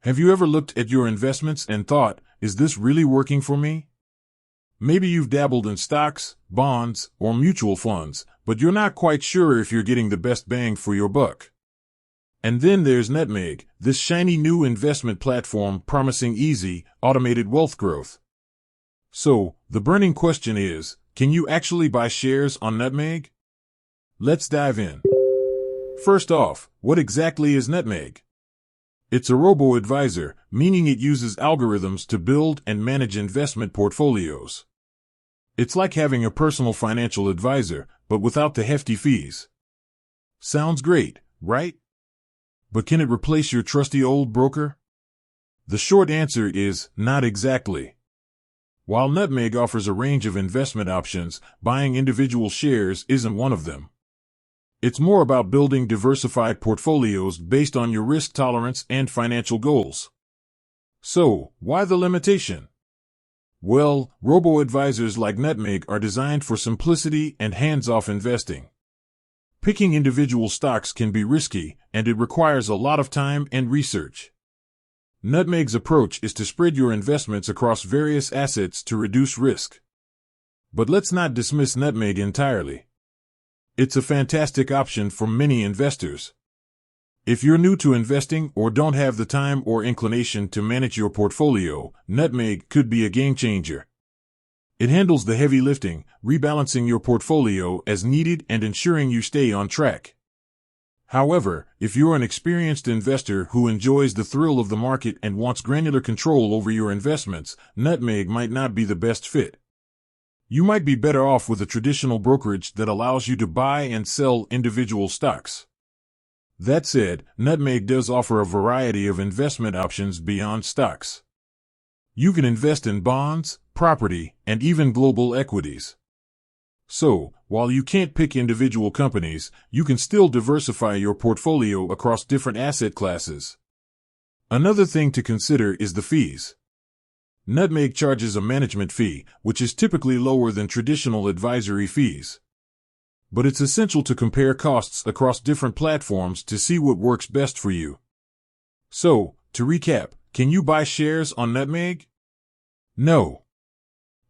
Have you ever looked at your investments and thought, is this really working for me? Maybe you've dabbled in stocks, bonds, or mutual funds, but you're not quite sure if you're getting the best bang for your buck. And then there's Nutmeg, this shiny new investment platform promising easy, automated wealth growth. So, the burning question is, can you actually buy shares on Nutmeg? Let's dive in. First off, what exactly is Nutmeg? It's a robo-advisor, meaning it uses algorithms to build and manage investment portfolios. It's like having a personal financial advisor, but without the hefty fees. Sounds great, right? But can it replace your trusty old broker? The short answer is, not exactly. While Nutmeg offers a range of investment options, buying individual shares isn't one of them. It's more about building diversified portfolios based on your risk tolerance and financial goals. So, why the limitation? Well, robo-advisors like Nutmeg are designed for simplicity and hands-off investing. Picking individual stocks can be risky, and it requires a lot of time and research. Nutmeg's approach is to spread your investments across various assets to reduce risk. But let's not dismiss Nutmeg entirely. It's a fantastic option for many investors. If you're new to investing or don't have the time or inclination to manage your portfolio, Nutmeg could be a game changer. It handles the heavy lifting, rebalancing your portfolio as needed and ensuring you stay on track. However, if you're an experienced investor who enjoys the thrill of the market and wants granular control over your investments, Nutmeg might not be the best fit. You might be better off with a traditional brokerage that allows you to buy and sell individual stocks. That said, Nutmeg does offer a variety of investment options beyond stocks. You can invest in bonds, property, and even global equities. So, while you can't pick individual companies, you can still diversify your portfolio across different asset classes. Another thing to consider is the fees. Nutmeg charges a management fee, which is typically lower than traditional advisory fees. But it's essential to compare costs across different platforms to see what works best for you. So, to recap, can you buy shares on Nutmeg? No.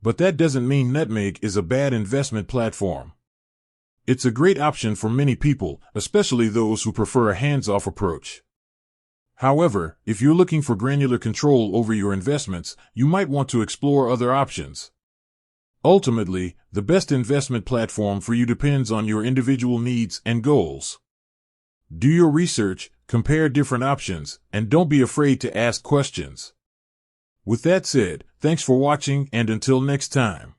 But that doesn't mean Nutmeg is a bad investment platform. It's a great option for many people, especially those who prefer a hands-off approach. However, if you're looking for granular control over your investments, you might want to explore other options. Ultimately, the best investment platform for you depends on your individual needs and goals. Do your research, compare different options, and don't be afraid to ask questions. With that said, thanks for watching and until next time.